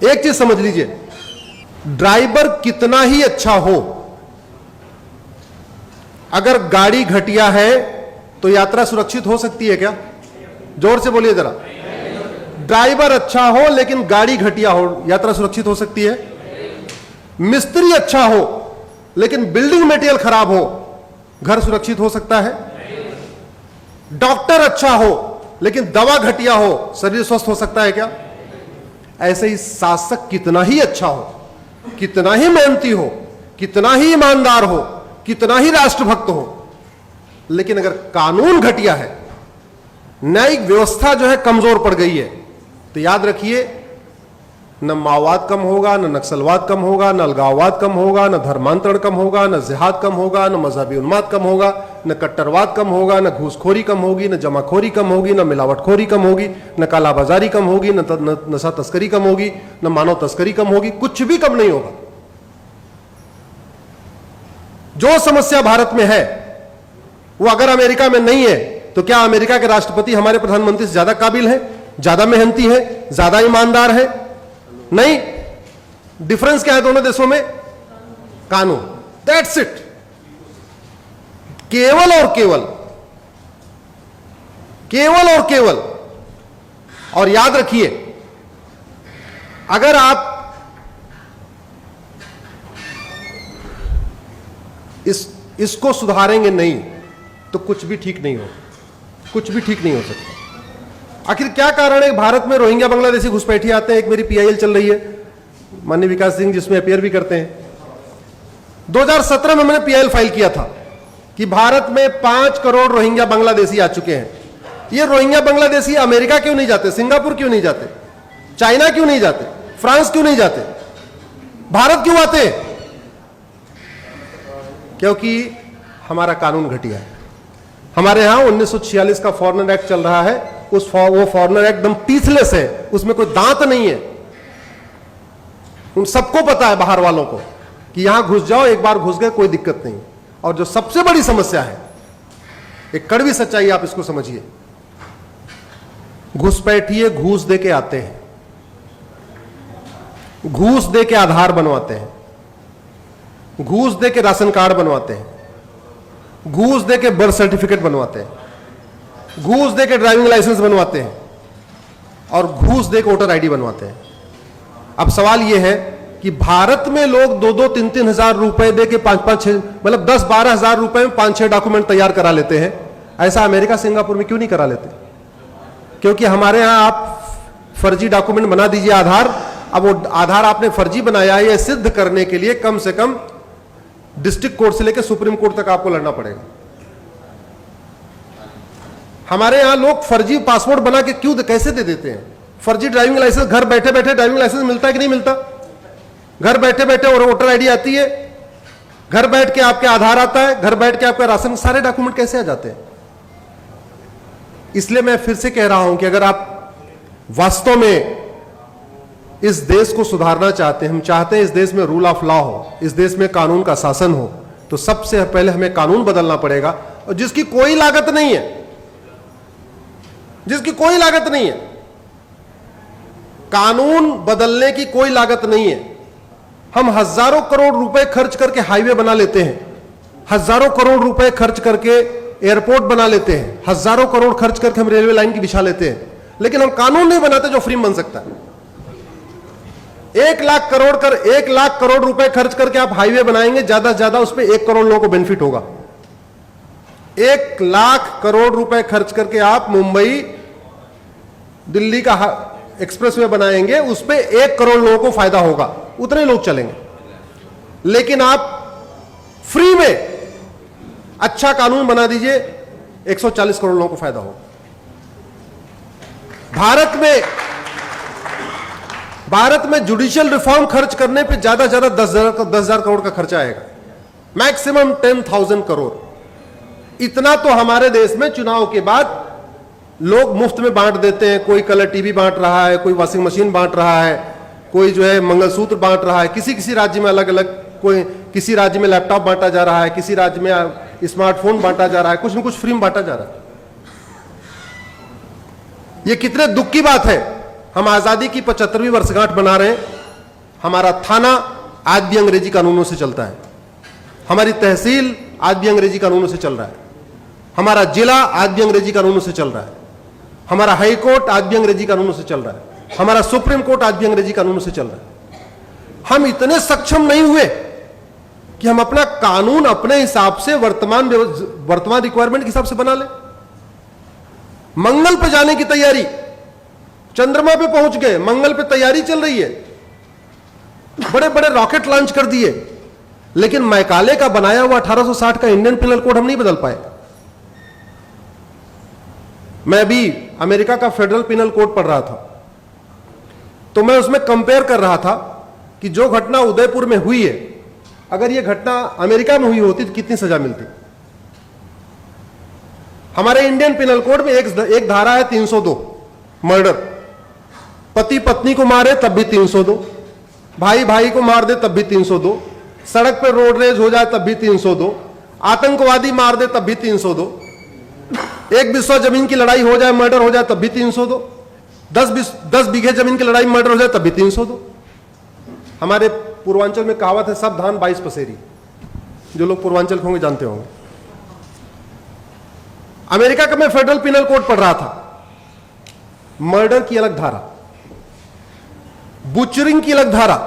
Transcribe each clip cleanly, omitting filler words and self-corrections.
एक चीज समझ लीजिए, ड्राइवर कितना ही अच्छा हो, अगर गाड़ी घटिया है तो यात्रा सुरक्षित हो सकती है क्या? जोर से बोलिए जरा। ड्राइवर अच्छा हो लेकिन गाड़ी घटिया हो, यात्रा सुरक्षित हो सकती है? मिस्त्री अच्छा हो लेकिन बिल्डिंग मटेरियल खराब हो, घर सुरक्षित हो सकता है? डॉक्टर अच्छा हो लेकिन दवा घटिया हो, शरीर स्वस्थ हो सकता है क्या? ऐसे ही शासक कितना ही अच्छा हो, कितना ही मेहनती हो, कितना ही ईमानदार हो, कितना ही राष्ट्रभक्त हो, लेकिन अगर कानून घटिया है, न्यायिक व्यवस्था जो है कमजोर पड़ गई है, तो याद रखिए न माओवाद कम होगा, न नक्सलवाद कम होगा, न अलगाववाद कम होगा, न धर्मांतरण कम होगा, न जिहाद कम होगा, न मजहबी उन्माद कम होगा, न कट्टरवाद कम होगा, न घूसखोरी कम होगी, न जमाखोरी कम होगी, न मिलावटखोरी कम होगी, न कालाबाजारी कम होगी, न नशा तस्करी कम होगी, न मानव तस्करी कम होगी, कुछ भी कम नहीं होगा। जो समस्या भारत में है वो अगर अमेरिका में नहीं है, तो क्या अमेरिका के राष्ट्रपति हमारे प्रधानमंत्री से ज्यादा काबिल है, ज्यादा मेहनती है, ज्यादा ईमानदार है? नहीं। डिफरेंस क्या है दोनों देशों में? कानून। That's it. केवल और केवल, केवल और केवल। और याद रखिए, अगर आप इसको सुधारेंगे नहीं तो कुछ भी ठीक नहीं हो, कुछ भी ठीक नहीं हो सकता। आखिर क्या कारण है भारत में रोहिंग्या बांग्लादेशी घुसपैठिए आते हैं? एक मेरी पीआईएल चल रही है, माननीय विकास सिंह जिसमें अपियर भी करते हैं। 2017 में मैंने पीआईएल फाइल किया था कि भारत में 5 करोड़ रोहिंग्या बांग्लादेशी आ चुके हैं। ये रोहिंग्या बांग्लादेशी अमेरिका क्यों नहीं जाते, सिंगापुर क्यों नहीं जाते, चाइना क्यों नहीं जाते, फ्रांस क्यों नहीं जाते, भारत क्यों आते? क्योंकि हमारा कानून घटिया है। हमारे यहां 1946 का फॉरेनर एक्ट चल रहा है, वो फॉरेनर एक्ट एकदम टीथलेस है, उसमें कोई दांत नहीं है। उन सबको पता है, बाहर वालों को, कि यहां घुस जाओ, एक बार घुस गए कोई दिक्कत नहीं। और जो सबसे बड़ी समस्या है, एक कड़वी सच्चाई आप इसको समझिए, घुसपैठिए घूस दे के आते हैं, घूस दे के आधार बनवाते हैं, घूस दे के राशन कार्ड बनवाते हैं, घूस दे के बर्थ सर्टिफिकेट बनवाते हैं, घूस दे के ड्राइविंग लाइसेंस बनवाते हैं, और घूस दे के वोटर आईडी बनवाते हैं। अब सवाल यह है कि भारत में लोग 2-2, 3-3 हजार रुपए दे के 5-5, मतलब 10-12 हजार रुपए में 5-6 डॉक्यूमेंट तैयार करा लेते हैं। ऐसा अमेरिका सिंगापुर में क्यों नहीं करा लेते? क्योंकि हमारे यहां आप फर्जी डॉक्यूमेंट बना दीजिए आधार, अब वो आधार आपने फर्जी बनाया है, यह सिद्ध करने के लिए कम से कम डिस्ट्रिक्ट कोर्ट से लेकर सुप्रीम कोर्ट तक आपको लड़ना पड़ेगा। हमारे यहां लोग फर्जी पासपोर्ट बना के क्यों, कैसे दे देते हैं? फर्जी ड्राइविंग लाइसेंस, घर बैठे बैठे ड्राइविंग लाइसेंस मिलता है कि नहीं मिलता? घर बैठे बैठे और वोटर आईडी आती है, घर बैठ के आपके आधार आता है, घर बैठ के आपका राशन, सारे डॉक्यूमेंट कैसे आ जाते हैं? इसलिए मैं फिर से कह रहा हूं कि अगर आप वास्तव में इस देश को सुधारना चाहते हैं, हम चाहते हैं इस देश में रूल ऑफ लॉ हो, इस देश में कानून का शासन हो, तो सबसे पहले हमें कानून बदलना पड़ेगा, और जिसकी कोई लागत नहीं है, जिसकी कोई लागत नहीं है। कानून बदलने की कोई लागत नहीं है। हम हजारों करोड़ रुपए खर्च करके हाईवे बना लेते हैं, हजारों करोड़ रुपए खर्च करके एयरपोर्ट बना लेते हैं, हजारों करोड़ खर्च करके हम रेलवे लाइन की बिछा लेते हैं, लेकिन हम कानून नहीं बनाते जो फ्री में बन सकता है। 1 लाख करोड़ रुपए खर्च करके आप हाईवे बनाएंगे, ज्यादा से ज्यादा उसमें 1 करोड़ लोगों को बेनिफिट होगा। 1 लाख करोड़ रुपए खर्च करके आप मुंबई दिल्ली का एक्सप्रेसवे बनाएंगे, उस पे 1 करोड़ लोगों को फायदा होगा, उतने लोग चलेंगे। लेकिन आप फ्री में अच्छा कानून बना दीजिए, 140 करोड़ लोगों को फायदा होगा। भारत में जुडिशियल रिफॉर्म खर्च करने पे ज्यादा से ज्यादा 10,000 करोड़ का खर्चा आएगा, मैक्सिमम 10,000 करोड़। इतना तो हमारे देश में चुनाव के बाद लोग मुफ्त में बांट देते हैं। कोई कलर टीवी बांट रहा है, कोई वॉशिंग मशीन बांट रहा है, कोई जो है मंगलसूत्र बांट रहा है, किसी किसी राज्य में अलग अलग, कोई किसी राज्य में लैपटॉप बांटा जा रहा है, किसी राज्य में स्मार्टफोन बांटा जा रहा है, कुछ न कुछ फ्री में बांटा जा रहा है। ये कितने दुख की बात है हम आजादी की 75वीं वर्षगांठ मना रहे हैं। हमारा थाना आज भी अंग्रेजी कानूनों से चलता है, हमारी तहसील आज भी अंग्रेजी कानूनों से चल रहा है, हमारा जिला आज भी अंग्रेजी कानूनों से चल रहा है, हमारा हाई कोर्ट आज भी अंग्रेजी कानूनों से चल रहा है, हमारा सुप्रीम कोर्ट आज भी अंग्रेजी कानूनों से चल रहा है। हम इतने सक्षम नहीं हुए कि हम अपना कानून अपने हिसाब से वर्तमान रिक्वायरमेंट के हिसाब से बना ले। मंगल पे जाने की तैयारी, चंद्रमा पे पहुंच गए, मंगल पे तैयारी चल रही है, बड़े बड़े रॉकेट लॉन्च कर दिए, लेकिन मैकाले का बनाया हुआ 1860 का इंडियन पिनल कोड हम नहीं बदल पाए। मैं भी अमेरिका का फेडरल पिनल कोड पढ़ रहा था, तो मैं उसमें कंपेयर कर रहा था कि जो घटना उदयपुर में हुई है, अगर यह घटना अमेरिका में हुई होती तो कितनी सजा मिलती। हमारे इंडियन पिनल कोड में एक धारा है 302, मर्डर। पति पत्नी को मारे तब भी 302, भाई भाई को मार दे तब भी 302, सड़क पर रोड रेज हो जाए तब भी 302, आतंकवादी मार दे तब भी 302, एक बिस्वा जमीन की लड़ाई हो जाए, मर्डर हो जाए तब भी 302, 10 बीघे जमीन की लड़ाई मर्डर हो जाए तब भी 302। हमारे पूर्वांचल में कहावत है, सब धान 22 पसेरी। जो लोग पूर्वांचल के होंगे जानते होंगे। अमेरिका का मैं फेडरल पिनल कोड पढ़ रहा था, मर्डर की अलग धारा, बुचरिंग की अलग धारा,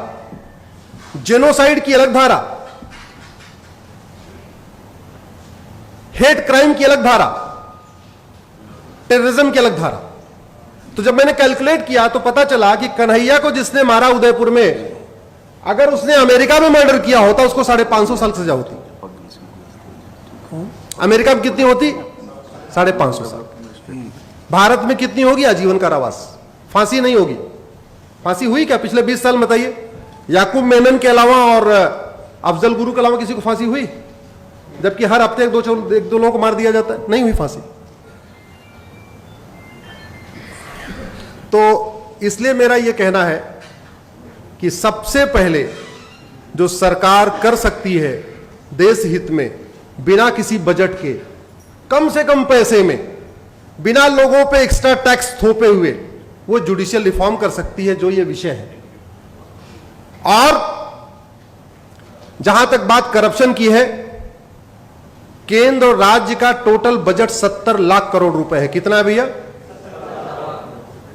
जेनोसाइड की अलग धारा, हेट क्राइम की अलग धारा, टेररिज्म की अलग धारा। तो जब मैंने कैलकुलेट किया तो पता चला कि कन्हैया को जिसने मारा उदयपुर में, अगर उसने अमेरिका में मर्डर किया होता उसको 550 साल सजा होती। अमेरिका में कितनी होती? 550 साल। भारत में कितनी होगी? आजीवन कारावास, फांसी नहीं होगी। फांसी हुई क्या पिछले 20 साल में? बताइए। याकूब मेनन के अलावा और अफजल गुरु के अलावा किसी को फांसी हुई? जबकि हर हफ्ते एक दो लोगों को मार दिया जाता है, नहीं हुई फांसी। तो इसलिए मेरा यह कहना है कि सबसे पहले जो सरकार कर सकती है देश हित में, बिना किसी बजट के, कम से कम पैसे में, बिना लोगों पे एक्स्ट्रा टैक्स थोपे हुए, वो जुडिशियल रिफॉर्म कर सकती है, जो ये विषय है। और जहां तक बात करप्शन की है, केंद्र और राज्य का टोटल बजट 70 लाख करोड़ रुपए है। कितना है भैया?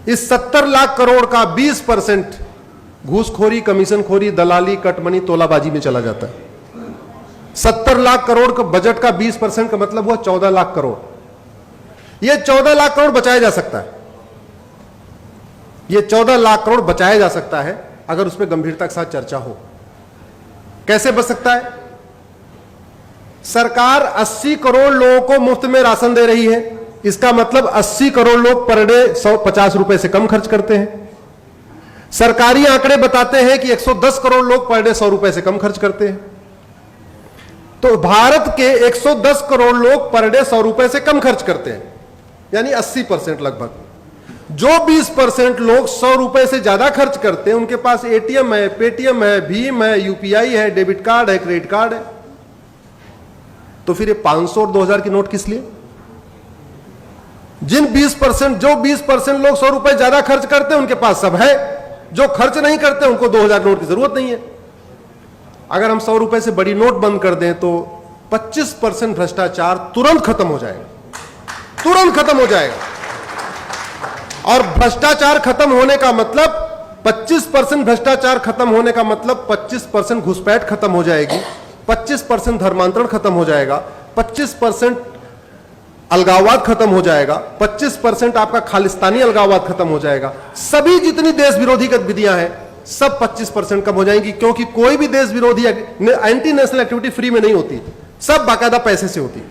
इस 70 लाख करोड़ का 20% घूसखोरी, कमीशनखोरी, दलाली, कटमनी, तोलाबाजी में चला जाता है। 70 लाख करोड़ का बजट का 20% का मतलब हुआ 14 लाख करोड़। यह 14 लाख करोड़ बचाया जा सकता है। यह 14 लाख करोड़ बचाया जा सकता है अगर उस पर गंभीरता के साथ चर्चा हो। कैसे बच सकता है? सरकार 80 करोड़ लोगों को मुफ्त में राशन दे रही है। इसका मतलब 80 करोड़ लोग पर डे 150 रुपए से कम खर्च करते हैं। सरकारी आंकड़े बताते हैं कि 110 करोड़ लोग पर डे 100 रुपए से कम खर्च करते हैं। तो भारत के 110 करोड़ लोग पर डे 100 रुपए से कम खर्च करते हैं, यानी 80% लगभग। जो 20% लोग 100 रुपए से ज्यादा खर्च करते हैं, उनके पास एटीएम है, पेटीएम है, भीम है, यूपीआई है, डेबिट कार्ड है, क्रेडिट कार्ड है। तो फिर ये 500 और 2000 की नोट किस लिए? जो 20% लोग 100 रुपए ज्यादा खर्च करते हैं, उनके पास सब है। जो खर्च नहीं करते, उनको 2000 नोट की जरूरत नहीं है। अगर हम 100 रुपए से बड़ी नोट बंद कर दें तो 25% भ्रष्टाचार तुरंत खत्म हो जाएगा, तुरंत खत्म हो जाएगा। और भ्रष्टाचार खत्म होने का मतलब 25% भ्रष्टाचार खत्म होने का मतलब 25% घुसपैठ खत्म हो जाएगी, 25% धर्मांतरण खत्म हो जाएगा, 25% अलगाववाद खत्म हो जाएगा, 25% आपका खालिस्तानी अलगाववाद खत्म हो जाएगा। सभी जितनी देश विरोधी गतिविधियां हैं सब 25% कम हो जाएंगी, क्योंकि कोई भी देश विरोधी एंटी नेशनल एक्टिविटी फ्री में नहीं होती, सब बाकायदा पैसे से होती है।